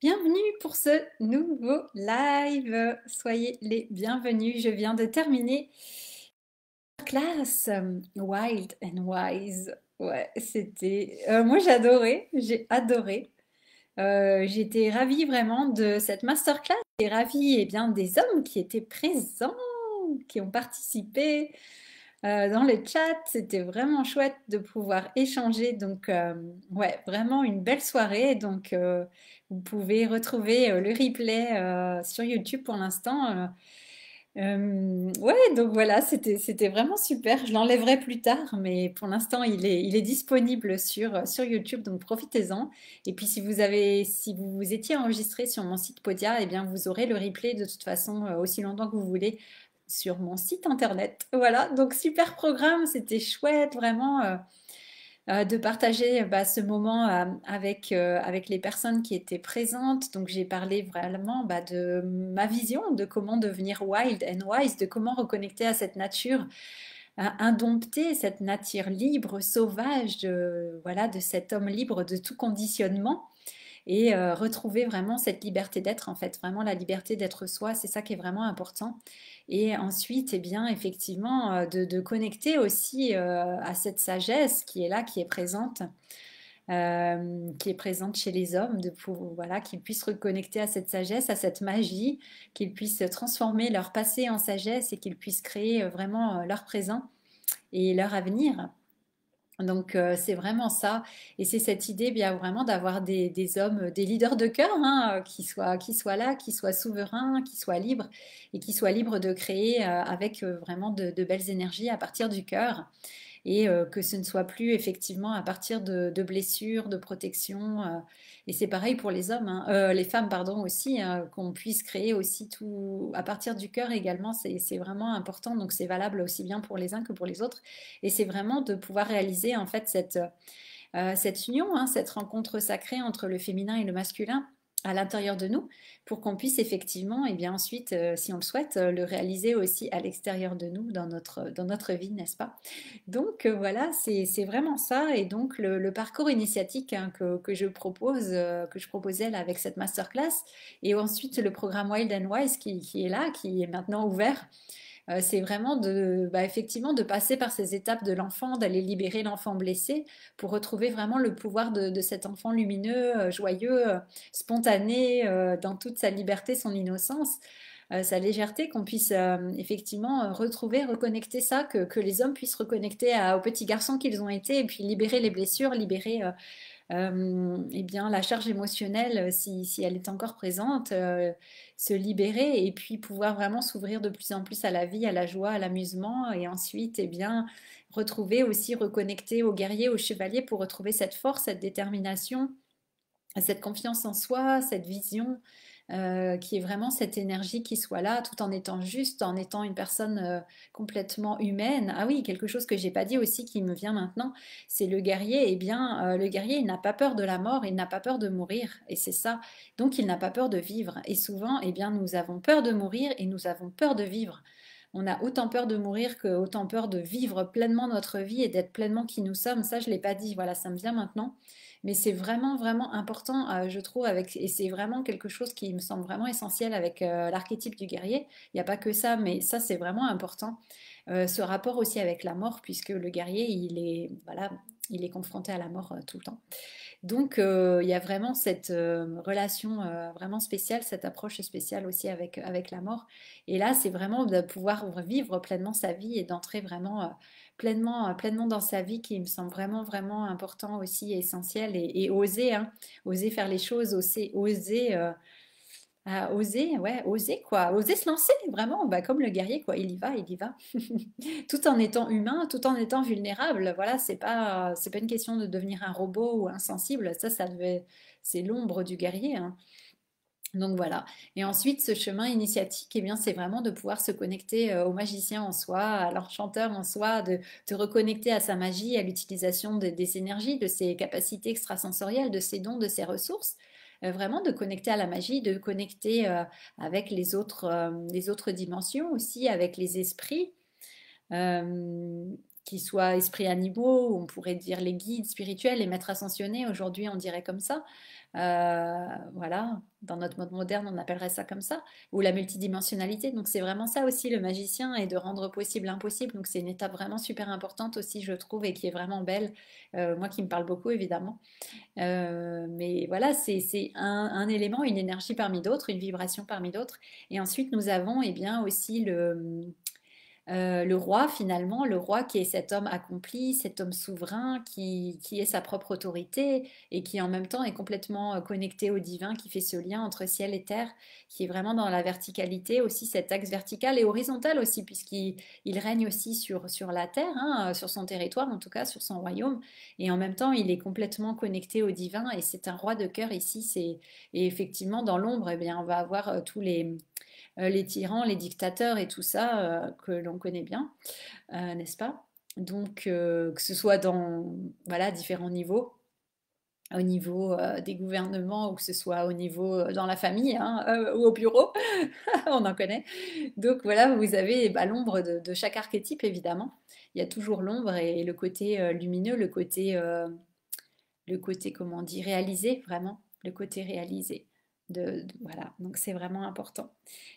Bienvenue pour ce nouveau live. Soyez les bienvenus. Je viens de terminer la classe Wild and Wise. Ouais, moi j'ai adoré. J'étais ravie vraiment de cette masterclass et ravie bien des hommes qui étaient présents, qui ont participé dans le chat. C'était vraiment chouette de pouvoir échanger. Donc, ouais, vraiment une belle soirée. Donc, vous pouvez retrouver le replay sur YouTube pour l'instant. Ouais, donc voilà, c'était vraiment super. Je l'enlèverai plus tard, mais pour l'instant, il est disponible sur YouTube, donc profitez-en. Et puis, si vous vous étiez enregistré sur mon site Podia, eh bien, vous aurez le replay de toute façon aussi longtemps que vous voulez sur mon site internet. Voilà, donc super programme, c'était chouette vraiment de partager ce moment avec les personnes qui étaient présentes. Donc j'ai parlé vraiment de ma vision de comment devenir wild and wise, de comment reconnecter à cette nature indomptée, cette nature libre, sauvage, voilà, de cet homme libre de tout conditionnement et retrouver vraiment cette liberté d'être, en fait, vraiment la liberté d'être soi, c'est ça qui est vraiment important. Et ensuite, eh bien, effectivement, de connecter aussi à cette sagesse qui est là, qui est présente chez les hommes, voilà, qu'ils puissent reconnecter à cette sagesse, à cette magie, qu'ils puissent transformer leur passé en sagesse et qu'ils puissent créer vraiment leur présent et leur avenir. Donc c'est vraiment ça, et c'est cette idée bien vraiment d'avoir des hommes, des leaders de cœur, hein, qui soient là, qui soient souverains, qui soient libres, et qui soient libres de créer avec vraiment de belles énergies à partir du cœur, et que ce ne soit plus effectivement à partir de blessures, de protection. Et c'est pareil pour les hommes, hein, les femmes, pardon, aussi, qu'on puisse créer aussi tout à partir du cœur également, c'est vraiment important. Donc c'est valable aussi bien pour les uns que pour les autres. Et c'est vraiment de pouvoir réaliser en fait cette union, hein, cette rencontre sacrée entre le féminin et le masculin à l'intérieur de nous, pour qu'on puisse effectivement, et bien ensuite, si on le souhaite, le réaliser aussi à l'extérieur de nous, dans notre vie, n'est-ce pas? Donc voilà, c'est vraiment ça. Et donc le parcours initiatique, hein, que je propose, que je proposais là, avec cette masterclass, et ensuite le programme Wild and Wise qui est là, qui est maintenant ouvert. C'est vraiment effectivement, de passer par ces étapes de l'enfant, d'aller libérer l'enfant blessé pour retrouver vraiment le pouvoir de cet enfant lumineux, joyeux, spontané, dans toute sa liberté, son innocence, sa légèreté, qu'on puisse effectivement retrouver, reconnecter ça, que les hommes puissent reconnecter aux petits garçons qu'ils ont été, et puis libérer les blessures, libérer eh bien, la charge émotionnelle, si elle est encore présente, se libérer, et puis pouvoir vraiment s'ouvrir de plus en plus à la vie, à la joie, à l'amusement, et ensuite, eh bien, retrouver aussi, reconnecter au guerrier, au chevalier, pour retrouver cette force, cette détermination, cette confiance en soi, cette vision, qui est vraiment cette énergie qui soit là, tout en étant juste, en étant une personne complètement humaine. Ah oui, quelque chose que j'ai pas dit aussi qui me vient maintenant, c'est le guerrier. Eh bien, le guerrier, il n'a pas peur de la mort, il n'a pas peur de mourir, et c'est ça. Donc, il n'a pas peur de vivre. Et souvent, eh bien, nous avons peur de mourir et nous avons peur de vivre. On a autant peur de mourir que autant peur de vivre pleinement notre vie et d'être pleinement qui nous sommes. Ça, je l'ai pas dit. Voilà, ça me vient maintenant. Mais c'est vraiment, vraiment important, je trouve, et c'est vraiment quelque chose qui me semble vraiment essentiel avec l'archétype du guerrier. Il n'y a pas que ça, mais ça, c'est vraiment important. Ce rapport aussi avec la mort, puisque le guerrier, voilà, il est confronté à la mort tout le temps. Donc, il y a vraiment cette relation vraiment spéciale, cette approche spéciale aussi avec la mort. Et là, c'est vraiment de pouvoir vivre pleinement sa vie et d'entrer vraiment pleinement dans sa vie, qui me semble vraiment, vraiment important aussi, essentiel. Et oser, hein, oser faire les choses, ouais, oser quoi, oser se lancer vraiment, comme le guerrier quoi, il y va, tout en étant humain, tout en étant vulnérable. Voilà, c'est pas une question de devenir un robot ou insensible, c'est l'ombre du guerrier, hein. Donc voilà. Et ensuite, ce chemin initiatique, eh bien, c'est vraiment de pouvoir se connecter au magicien en soi, à l'enchanteur en soi, de reconnecter à sa magie, à l'utilisation des énergies, de ses capacités extrasensorielles, de ses dons, de ses ressources. Vraiment de connecter à la magie, de connecter avec les autres dimensions aussi, avec les esprits, euh, qui soient esprits animaux, ou on pourrait dire les guides spirituels, les maîtres ascensionnés, aujourd'hui on dirait comme ça. Voilà, dans notre monde moderne, on appellerait ça comme ça, ou la multidimensionnalité. Donc c'est vraiment ça aussi le magicien, et de rendre possible l'impossible. Donc c'est une étape vraiment super importante aussi, je trouve, et qui est vraiment belle. Moi qui me parle beaucoup, évidemment. Mais voilà, c'est un élément, une énergie parmi d'autres, une vibration parmi d'autres. Et ensuite, nous avons eh bien, aussi le roi, finalement, le roi qui est cet homme accompli, cet homme souverain, qui est sa propre autorité et qui en même temps est complètement connecté au divin, qui fait ce lien entre ciel et terre, qui est vraiment dans la verticalité, aussi cet axe vertical et horizontal aussi, puisqu'il règne aussi sur la terre, hein, sur son territoire, en tout cas sur son royaume, et en même temps il est complètement connecté au divin, et c'est un roi de cœur ici. Et effectivement, dans l'ombre, eh bien, on va avoir tous les tyrans, les dictateurs et tout ça que l'on connaît bien, n'est-ce pas? Donc, que ce soit dans voilà, différents niveaux, au niveau des gouvernements, ou que ce soit au niveau dans la famille, hein, ou au bureau, on en connaît. Donc voilà, vous avez bah, l'ombre de chaque archétype, évidemment. Il y a toujours l'ombre et le côté lumineux, le côté, comment on dit, réalisé, vraiment, le côté réalisé. Voilà, donc c'est vraiment important.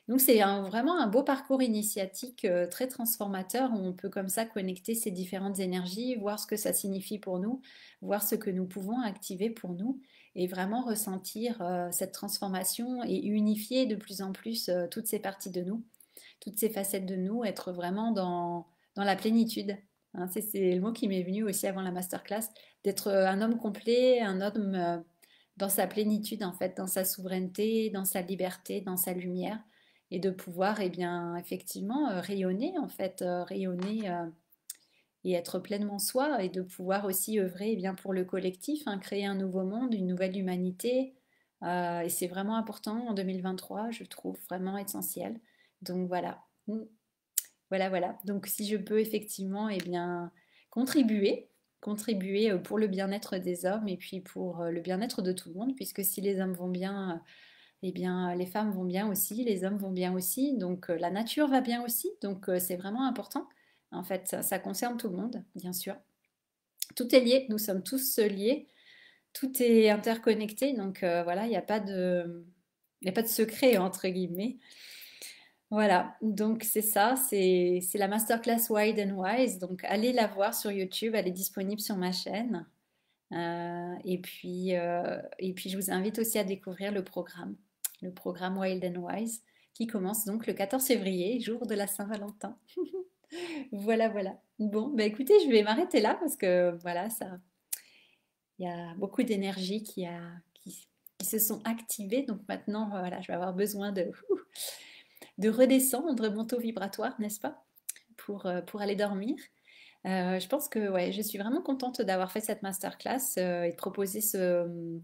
Donc c'est vraiment un beau parcours initiatique très transformateur, où on peut comme ça connecter ces différentes énergies, voir ce que ça signifie pour nous, voir ce que nous pouvons activer pour nous, et vraiment ressentir cette transformation et unifier de plus en plus toutes ces parties de nous, toutes ces facettes de nous, être vraiment dans la plénitude. Hein, c'est le mot qui m'est venu aussi avant la masterclass, d'être un homme complet, un homme dans sa plénitude, en fait, dans sa souveraineté, dans sa liberté, dans sa lumière, et de pouvoir, eh bien, effectivement, rayonner, en fait, rayonner et être pleinement soi, et de pouvoir aussi œuvrer eh bien, pour le collectif, hein, créer un nouveau monde, une nouvelle humanité. Et c'est vraiment important en 2023, je trouve vraiment essentiel. Donc voilà. Voilà, voilà. Donc si je peux effectivement eh bien, contribuer, contribuer pour le bien-être des hommes, et puis pour le bien-être de tout le monde, puisque si les hommes vont bien, eh bien les femmes vont bien aussi, les hommes vont bien aussi, donc la nature va bien aussi, donc c'est vraiment important. En fait, ça concerne tout le monde, bien sûr. Tout est lié, nous sommes tous liés, tout est interconnecté, donc voilà, il n'y a pas de secret entre guillemets. Voilà, donc c'est ça, c'est la masterclass Wild and Wise. Donc allez la voir sur YouTube, elle est disponible sur ma chaîne. Et puis je vous invite aussi à découvrir le programme Wild and Wise, qui commence donc le 14 février, jour de la Saint-Valentin. Voilà, voilà. Bon, bah écoutez, je vais m'arrêter là, parce que voilà, ça, il y a beaucoup d'énergie qui se sont activées. Donc maintenant, voilà, je vais avoir besoin de redescendre mon taux vibratoire, n'est-ce pas, pour aller dormir. Je pense que ouais, je suis vraiment contente d'avoir fait cette masterclass et de proposer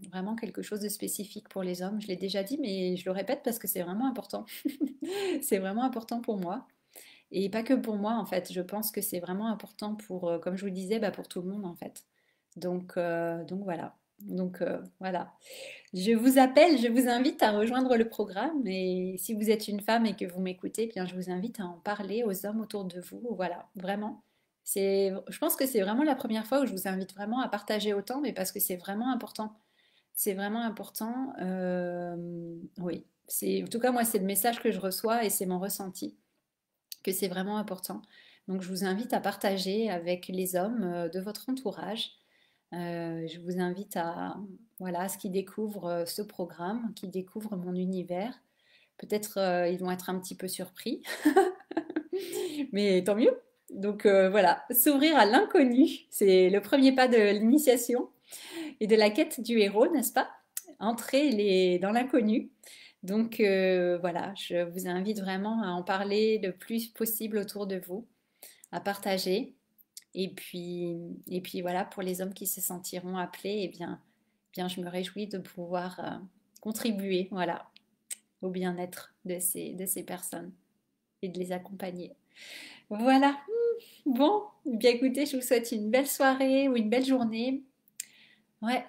vraiment quelque chose de spécifique pour les hommes. Je l'ai déjà dit, mais je le répète parce que c'est vraiment important. C'est vraiment important pour moi. Et pas que pour moi, en fait. Je pense que c'est vraiment important pour, comme je vous le disais, bah, pour tout le monde, en fait. Donc voilà. Donc voilà. Je vous appelle, je vous invite à rejoindre le programme, et si vous êtes une femme et que vous m'écoutez, eh bien je vous invite à en parler aux hommes autour de vous. Voilà, vraiment. Je pense que c'est vraiment la première fois où je vous invite vraiment à partager autant, mais parce que c'est vraiment important. C'est vraiment important. Oui, en tout cas moi c'est le message que je reçois, et c'est mon ressenti que c'est vraiment important. Donc je vous invite à partager avec les hommes de votre entourage. Je vous invite voilà, à ce qu'ils découvrent ce programme, qu'ils découvrent mon univers. Peut-être ils vont être un petit peu surpris, mais tant mieux. Donc voilà, s'ouvrir à l'inconnu, c'est le premier pas de l'initiation et de la quête du héros, n'est-ce pas? Entrer dans l'inconnu. Donc voilà, je vous invite vraiment à en parler le plus possible autour de vous, à partager. Et puis voilà, pour les hommes qui se sentiront appelés, eh bien, je me réjouis de pouvoir contribuer, voilà, au bien-être de ces personnes, et de les accompagner. Voilà. Bon, bien écoutez, je vous souhaite une belle soirée ou une belle journée. Ouais,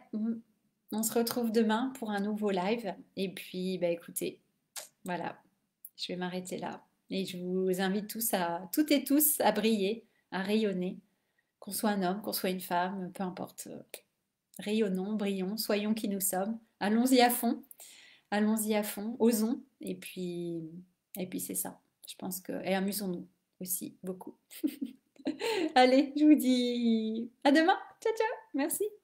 on se retrouve demain pour un nouveau live. Et puis, bah écoutez, voilà, je vais m'arrêter là. Et je vous invite toutes et tous, à briller, à rayonner, qu'on soit un homme, qu'on soit une femme, peu importe. rayonnons, brillons, soyons qui nous sommes. Allons-y à fond, osons, et puis c'est ça. Je pense que, et amusons-nous aussi beaucoup. Allez, je vous dis à demain. Ciao, ciao. Merci.